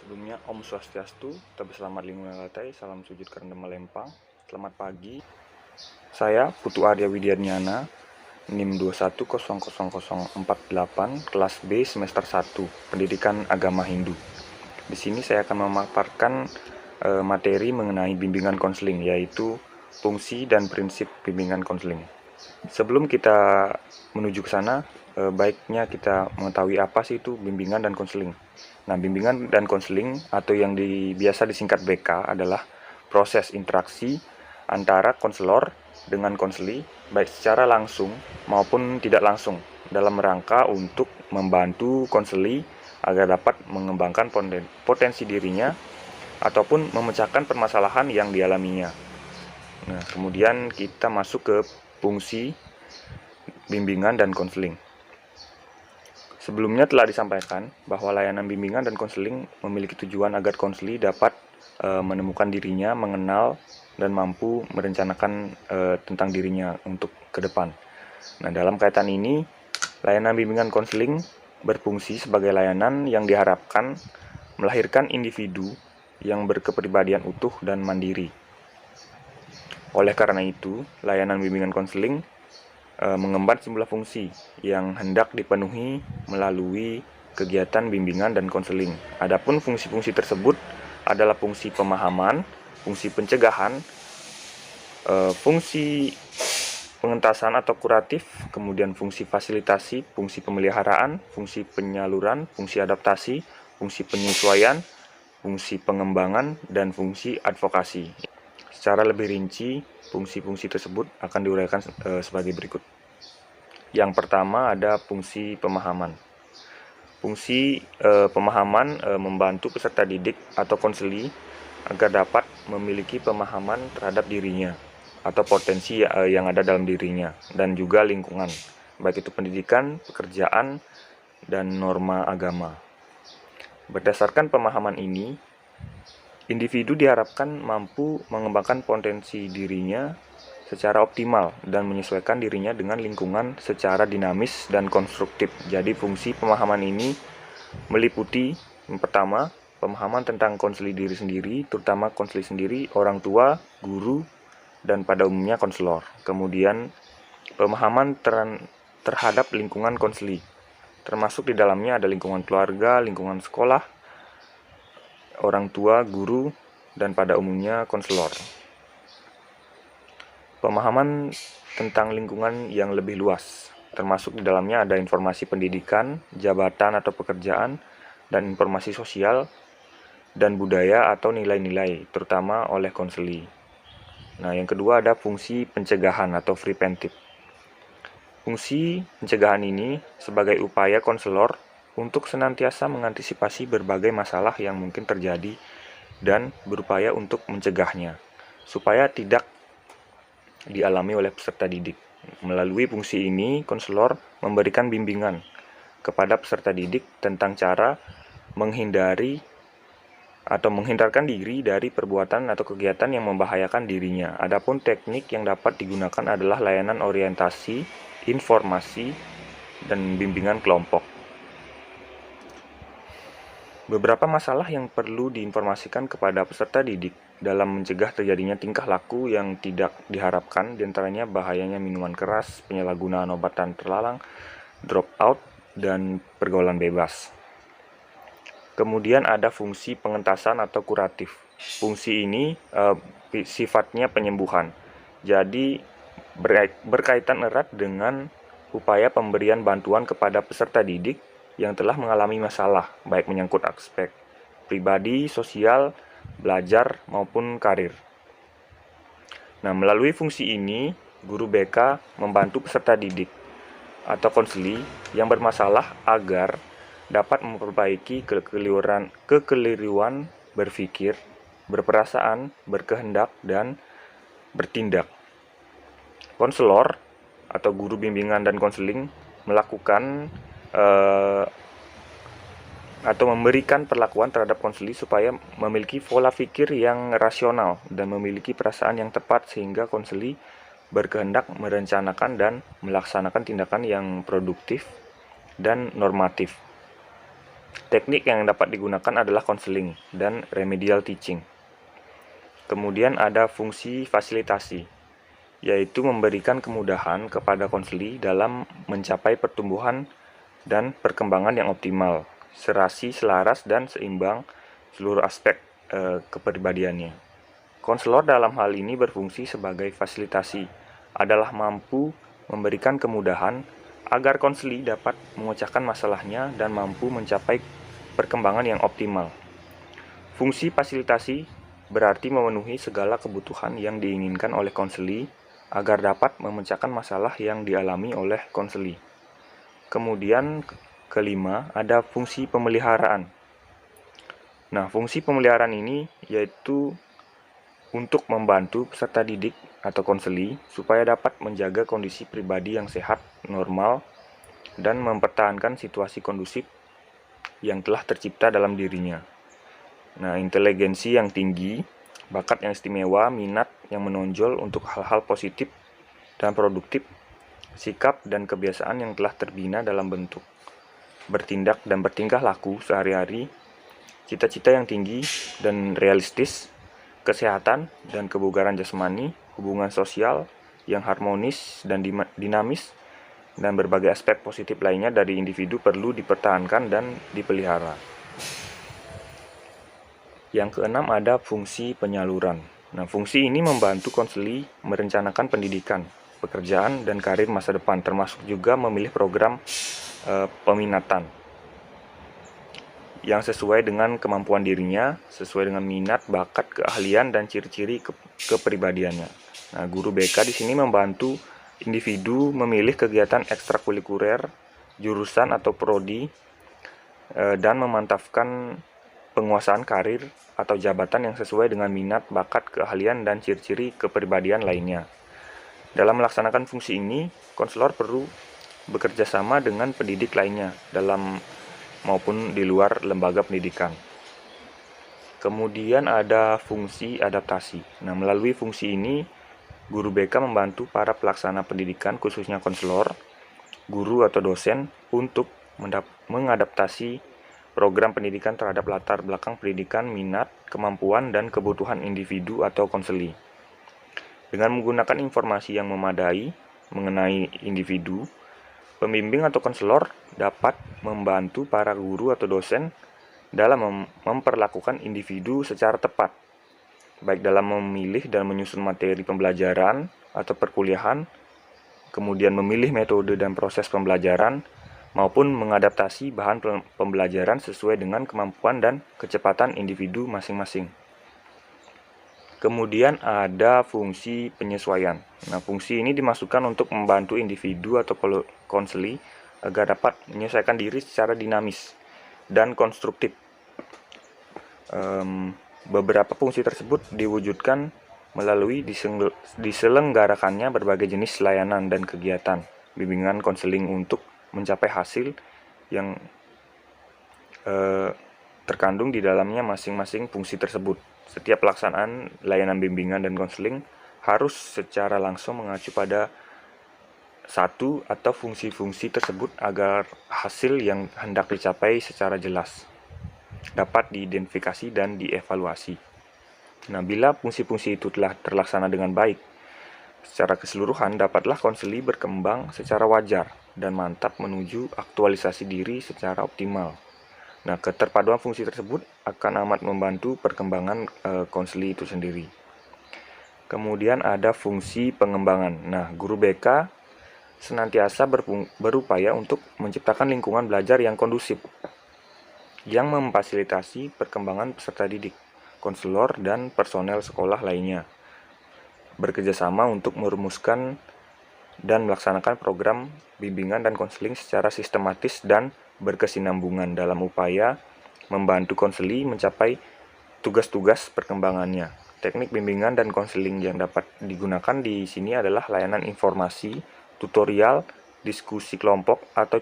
Sebelumnya, Om Swastiastu, tetap selamat lingkungan latai, salam sujud karena melempang. Selamat pagi, saya Putu Arya Widyarnyana, NIM 21000048, kelas B semester 1, Pendidikan Agama Hindu. Di sini saya akan memaparkan materi mengenai bimbingan konseling, yaitu fungsi dan prinsip bimbingan konseling. Sebelum kita menuju ke sana, baiknya kita mengetahui apa sih itu bimbingan dan konseling. Nah, bimbingan dan konseling atau yang biasa disingkat BK adalah proses interaksi antara konselor dengan konseli, baik secara langsung maupun tidak langsung, dalam rangka untuk membantu konseli agar dapat mengembangkan potensi dirinya ataupun memecahkan permasalahan yang dialaminya. Nah, kemudian kita masuk ke fungsi bimbingan dan konseling. Sebelumnya telah disampaikan bahwa layanan bimbingan dan konseling memiliki tujuan agar konseli dapat menemukan dirinya, mengenal, dan mampu merencanakan tentang dirinya untuk ke depan. Nah, dalam kaitan ini, layanan bimbingan konseling berfungsi sebagai layanan yang diharapkan melahirkan individu yang berkepribadian utuh dan mandiri. Oleh karena itu, layanan bimbingan konseling mengemban sejumlah fungsi yang hendak dipenuhi melalui kegiatan bimbingan dan konseling. Adapun fungsi-fungsi tersebut adalah fungsi pemahaman, fungsi pencegahan, fungsi pengentasan atau kuratif, kemudian fungsi fasilitasi, fungsi pemeliharaan, fungsi penyaluran, fungsi adaptasi, fungsi penyesuaian, fungsi pengembangan, dan fungsi advokasi. Secara lebih rinci, fungsi-fungsi tersebut akan diuraikan sebagai berikut. Yang pertama ada fungsi pemahaman. Fungsi pemahaman membantu peserta didik atau konseli agar dapat memiliki pemahaman terhadap dirinya atau potensi yang ada dalam dirinya dan juga lingkungan, baik itu pendidikan, pekerjaan, dan norma agama. Berdasarkan pemahaman ini, individu diharapkan mampu mengembangkan potensi dirinya secara optimal dan menyesuaikan dirinya dengan lingkungan secara dinamis dan konstruktif. Jadi fungsi pemahaman ini meliputi yang pertama, pemahaman tentang konseli diri sendiri, terutama konseli sendiri, orang tua, guru, dan pada umumnya konselor. Kemudian pemahaman terhadap lingkungan konseli, termasuk di dalamnya ada lingkungan keluarga, lingkungan sekolah, orang tua, guru, dan pada umumnya konselor. Pemahaman tentang lingkungan yang lebih luas, termasuk di dalamnya ada informasi pendidikan, jabatan atau pekerjaan, dan informasi sosial dan budaya atau nilai-nilai, terutama oleh konseli. Nah, yang kedua ada fungsi pencegahan atau preventif. Fungsi pencegahan ini sebagai upaya konselor untuk senantiasa mengantisipasi berbagai masalah yang mungkin terjadi dan berupaya untuk mencegahnya, supaya tidak dialami oleh peserta didik. Melalui fungsi ini, konselor memberikan bimbingan kepada peserta didik tentang cara menghindarkan diri dari perbuatan atau kegiatan yang membahayakan dirinya. Adapun teknik yang dapat digunakan adalah layanan orientasi, informasi, dan bimbingan kelompok. Beberapa masalah yang perlu diinformasikan kepada peserta didik dalam mencegah terjadinya tingkah laku yang tidak diharapkan, diantaranya bahayanya minuman keras, penyalahgunaan obat terlarang, drop out, dan pergaulan bebas. Kemudian ada fungsi pengentasan atau kuratif. Fungsi ini sifatnya penyembuhan. Jadi berkaitan erat dengan upaya pemberian bantuan kepada peserta didik yang telah mengalami masalah, baik menyangkut aspek pribadi, sosial, belajar, maupun karir. Nah, melalui fungsi ini, guru BK membantu peserta didik atau konseli yang bermasalah agar dapat memperbaiki kekeliruan berpikir, berperasaan, berkehendak, dan bertindak. Konselor atau guru bimbingan dan konseling melakukan atau memberikan perlakuan terhadap konseli supaya memiliki pola pikir yang rasional dan memiliki perasaan yang tepat sehingga konseli berkehendak merencanakan dan melaksanakan tindakan yang produktif dan normatif. Teknik yang dapat digunakan adalah konseling dan remedial teaching. Kemudian ada fungsi fasilitasi, yaitu memberikan kemudahan kepada konseli dalam mencapai pertumbuhan dan perkembangan yang optimal, serasi, selaras, dan seimbang seluruh aspek kepribadiannya. Konselor dalam hal ini berfungsi sebagai fasilitasi, adalah mampu memberikan kemudahan agar konseli dapat memecahkan masalahnya dan mampu mencapai perkembangan yang optimal. Fungsi fasilitasi berarti memenuhi segala kebutuhan yang diinginkan oleh konseli agar dapat memecahkan masalah yang dialami oleh konseli. Kemudian kelima, ada fungsi pemeliharaan. Nah, fungsi pemeliharaan ini yaitu untuk membantu peserta didik atau konseli supaya dapat menjaga kondisi pribadi yang sehat, normal, dan mempertahankan situasi kondusif yang telah tercipta dalam dirinya. Nah, inteligensi yang tinggi, bakat yang istimewa, minat yang menonjol untuk hal-hal positif dan produktif, sikap dan kebiasaan yang telah terbina dalam bentuk bertindak dan bertingkah laku sehari-hari, cita-cita yang tinggi dan realistis, kesehatan dan kebugaran jasmani, hubungan sosial yang harmonis dan dinamis, dan berbagai aspek positif lainnya dari individu perlu dipertahankan dan dipelihara. Yang keenam ada fungsi penyaluran. Nah, fungsi ini membantu konseli merencanakan pendidikan, pekerjaan, dan karir masa depan, termasuk juga memilih program peminatan yang sesuai dengan kemampuan dirinya, sesuai dengan minat, bakat, keahlian, dan ciri-ciri kepribadiannya. Nah, guru BK di sini membantu individu memilih kegiatan ekstrakurikuler, jurusan atau prodi, dan memantapkan penguasaan karir atau jabatan yang sesuai dengan minat, bakat, keahlian, dan ciri-ciri kepribadian lainnya. Dalam melaksanakan fungsi ini, konselor perlu bekerja sama dengan pendidik lainnya dalam maupun di luar lembaga pendidikan. Kemudian ada fungsi adaptasi. Nah, melalui fungsi ini, guru BK membantu para pelaksana pendidikan, khususnya konselor, guru atau dosen, untuk mengadaptasi program pendidikan terhadap latar belakang pendidikan, minat, kemampuan, dan kebutuhan individu atau konseli. Dengan menggunakan informasi yang memadai mengenai individu, pembimbing atau konselor dapat membantu para guru atau dosen dalam memperlakukan individu secara tepat, baik dalam memilih dan menyusun materi pembelajaran atau perkuliahan, kemudian memilih metode dan proses pembelajaran, maupun mengadaptasi bahan pembelajaran sesuai dengan kemampuan dan kecepatan individu masing-masing. Kemudian ada fungsi penyesuaian. Nah, fungsi ini dimasukkan untuk membantu individu atau konseli agar dapat menyesuaikan diri secara dinamis dan konstruktif. Beberapa fungsi tersebut diwujudkan melalui diselenggarakannya berbagai jenis layanan dan kegiatan bimbingan konseling untuk mencapai hasil yang terkandung di dalamnya masing-masing fungsi tersebut. Setiap pelaksanaan layanan bimbingan dan konseling harus secara langsung mengacu pada satu atau fungsi-fungsi tersebut agar hasil yang hendak dicapai secara jelas dapat diidentifikasi dan dievaluasi. Nah, bila fungsi-fungsi itu telah terlaksana dengan baik secara keseluruhan, dapatlah konseli berkembang secara wajar dan mantap menuju aktualisasi diri secara optimal. Nah, keterpaduan fungsi tersebut akan amat membantu perkembangan konseli itu sendiri. Kemudian ada fungsi pengembangan. Nah, guru BK senantiasa berupaya untuk menciptakan lingkungan belajar yang kondusif, yang memfasilitasi perkembangan peserta didik, konselor, dan personel sekolah lainnya. Bekerjasama untuk merumuskan dan melaksanakan program bimbingan dan konseling secara sistematis dan berkesinambungan dalam upaya membantu konseli mencapai tugas-tugas perkembangannya. Teknik bimbingan dan konseling yang dapat digunakan di sini adalah layanan informasi, tutorial, diskusi kelompok, atau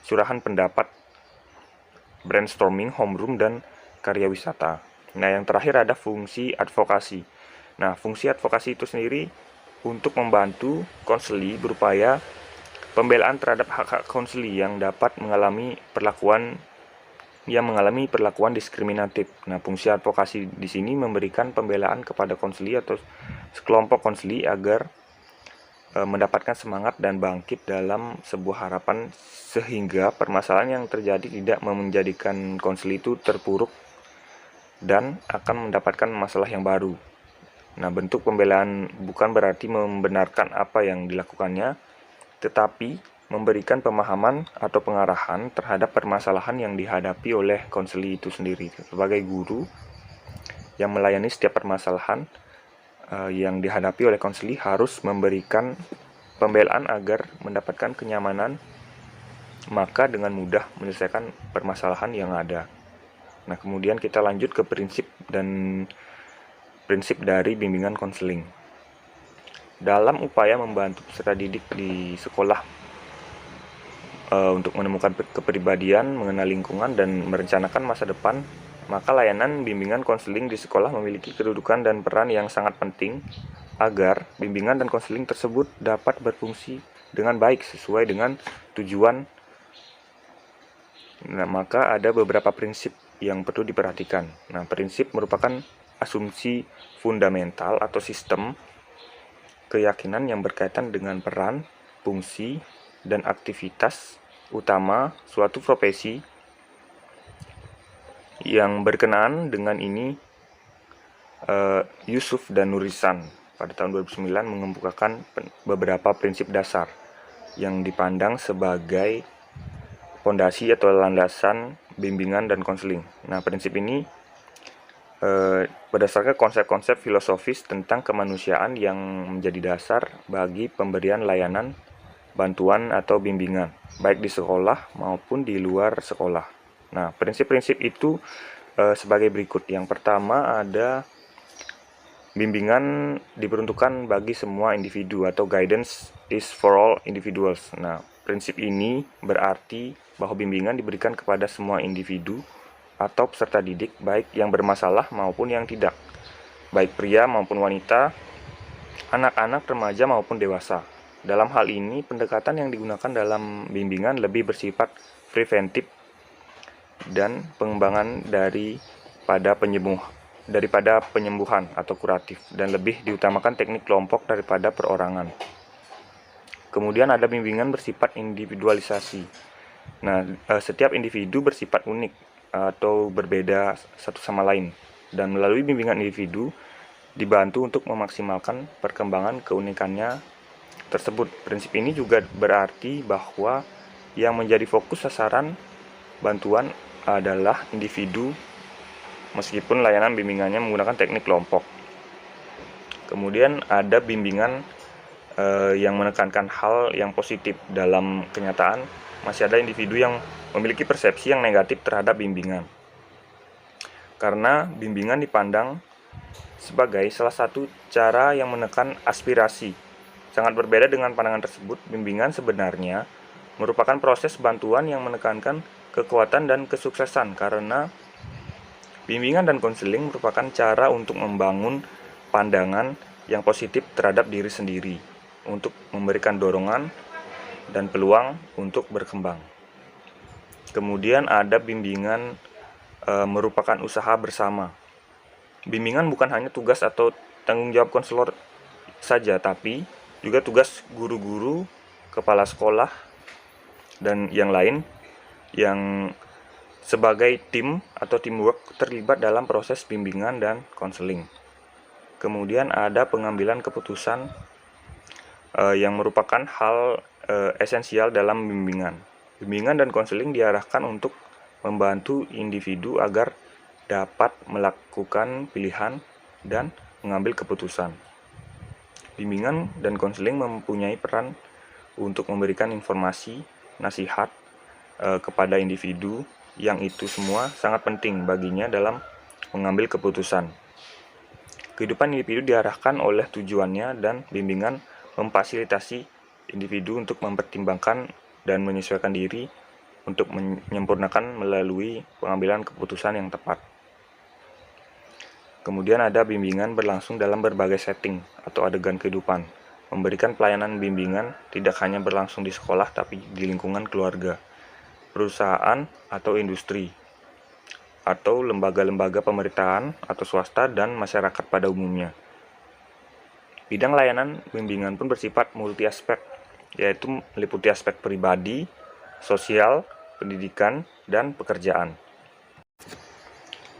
curahan pendapat, brainstorming, homeroom, dan karya wisata. Nah, yang terakhir ada fungsi advokasi. Nah, fungsi advokasi itu sendiri untuk membantu konseli berupaya Pembelaan terhadap hak-hak konseli yang mengalami perlakuan diskriminatif. Nah, fungsi advokasi di sini memberikan pembelaan kepada konseli atau sekelompok konseli agar mendapatkan semangat dan bangkit dalam sebuah harapan sehingga permasalahan yang terjadi tidak menjadikan konseli itu terpuruk dan akan mendapatkan masalah yang baru. Nah, bentuk pembelaan bukan berarti membenarkan apa yang dilakukannya, tetapi memberikan pemahaman atau pengarahan terhadap permasalahan yang dihadapi oleh konseli itu sendiri. Sebagai guru yang melayani setiap permasalahan yang dihadapi oleh konseli harus memberikan pembelaan agar mendapatkan kenyamanan, maka dengan mudah menyelesaikan permasalahan yang ada. Nah, kemudian kita lanjut ke prinsip dari bimbingan konseling. Dalam upaya membantu peserta didik di sekolah untuk menemukan kepribadian, mengenal lingkungan, dan merencanakan masa depan, maka layanan bimbingan konseling di sekolah memiliki kedudukan dan peran yang sangat penting agar bimbingan dan konseling tersebut dapat berfungsi dengan baik sesuai dengan tujuan. Nah, maka ada beberapa prinsip yang perlu diperhatikan. Nah, prinsip merupakan asumsi fundamental atau sistem keyakinan yang berkaitan dengan peran, fungsi, dan aktivitas utama suatu profesi. Yang berkenaan dengan ini, Yusuf dan Nurisan pada tahun 2009 mengemukakan beberapa prinsip dasar yang dipandang sebagai fondasi atau landasan bimbingan dan konseling. Nah, prinsip ini berdasarkan konsep-konsep filosofis tentang kemanusiaan yang menjadi dasar bagi pemberian layanan, bantuan, atau bimbingan, baik di sekolah maupun di luar sekolah. Nah, prinsip-prinsip itu sebagai berikut. Yang pertama ada bimbingan diperuntukkan bagi semua individu atau guidance is for all individuals. Nah, prinsip ini berarti bahwa bimbingan diberikan kepada semua individu atau peserta didik, baik yang bermasalah maupun yang tidak, baik pria maupun wanita, anak-anak, remaja maupun dewasa. Dalam hal ini, pendekatan yang digunakan dalam bimbingan lebih bersifat preventif dan pengembangan daripada penyembuhan atau kuratif, dan lebih diutamakan teknik kelompok daripada perorangan. Kemudian ada bimbingan bersifat individualisasi. Nah, setiap individu bersifat unik atau berbeda satu sama lain, dan melalui bimbingan individu dibantu untuk memaksimalkan perkembangan keunikannya tersebut. Prinsip ini juga berarti bahwa yang menjadi fokus sasaran bantuan adalah individu meskipun layanan bimbingannya menggunakan teknik kelompok. Kemudian ada bimbingan yang menekankan hal yang positif. Dalam kenyataan masih ada individu yang memiliki persepsi yang negatif terhadap bimbingan, karena bimbingan dipandang sebagai salah satu cara yang menekan aspirasi. Sangat berbeda dengan pandangan tersebut, bimbingan sebenarnya merupakan proses bantuan yang menekankan kekuatan dan kesuksesan, karena bimbingan dan konseling merupakan cara untuk membangun pandangan yang positif terhadap diri sendiri, untuk memberikan dorongan dan peluang untuk berkembang. Kemudian ada bimbingan merupakan usaha bersama. Bimbingan bukan hanya tugas atau tanggung jawab konselor saja, tapi juga tugas guru-guru, kepala sekolah, dan yang lain yang sebagai tim atau teamwork terlibat dalam proses bimbingan dan konseling. Kemudian ada pengambilan keputusan yang merupakan hal esensial dalam bimbingan. Bimbingan dan konseling diarahkan untuk membantu individu agar dapat melakukan pilihan dan mengambil keputusan. Bimbingan dan konseling mempunyai peran untuk memberikan informasi, nasihat kepada individu, yang itu semua sangat penting baginya dalam mengambil keputusan. Kehidupan individu diarahkan oleh tujuannya, dan bimbingan memfasilitasi individu untuk mempertimbangkan dan menyesuaikan diri untuk menyempurnakan melalui pengambilan keputusan yang tepat. Kemudian ada bimbingan berlangsung dalam berbagai setting atau adegan kehidupan. memberikan pelayanan bimbingan tidak hanya berlangsung di sekolah tapi di lingkungan keluarga, perusahaan atau industri, atau lembaga-lembaga pemerintahan atau swasta dan masyarakat pada umumnya. Bidang layanan bimbingan pun bersifat multi aspek, yaitu meliputi aspek pribadi, sosial, pendidikan, dan pekerjaan.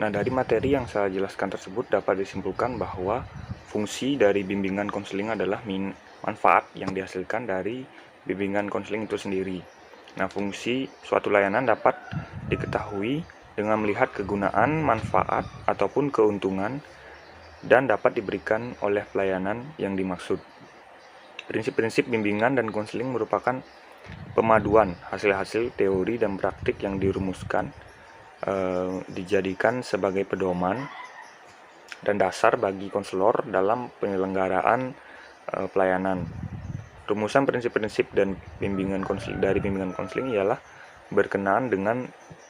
Nah, dari materi yang saya jelaskan tersebut dapat disimpulkan bahwa fungsi dari bimbingan konseling adalah manfaat yang dihasilkan dari bimbingan konseling itu sendiri. Nah, fungsi suatu layanan dapat diketahui dengan melihat kegunaan, manfaat, ataupun keuntungan dan dapat diberikan oleh pelayanan yang dimaksud. Prinsip-prinsip bimbingan dan konseling merupakan pemaduan hasil-hasil teori dan praktik yang dirumuskan, dijadikan sebagai pedoman dan dasar bagi konselor dalam penyelenggaraan pelayanan. Rumusan prinsip-prinsip dan bimbingan konseling ialah berkenaan dengan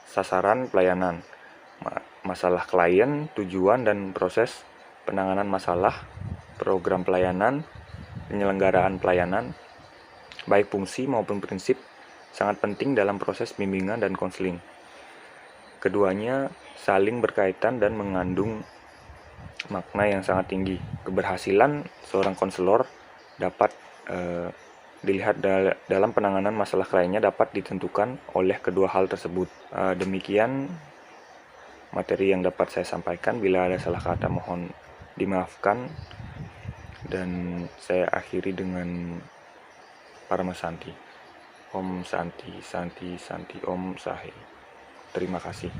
sasaran pelayanan, masalah klien, tujuan dan proses penanganan masalah, program pelayanan, penyelenggaraan pelayanan, baik fungsi maupun prinsip sangat penting dalam proses bimbingan dan konseling. Keduanya saling berkaitan dan mengandung makna yang sangat tinggi. Keberhasilan seorang konselor dapat dilihat dalam penanganan masalah kliennya dapat ditentukan oleh kedua hal tersebut. Demikian materi yang dapat saya sampaikan. Bila ada salah kata mohon dimaafkan, dan saya akhiri dengan Parama Santi. Om Santi, Santi, Santi, Om Sahe. Terima kasih.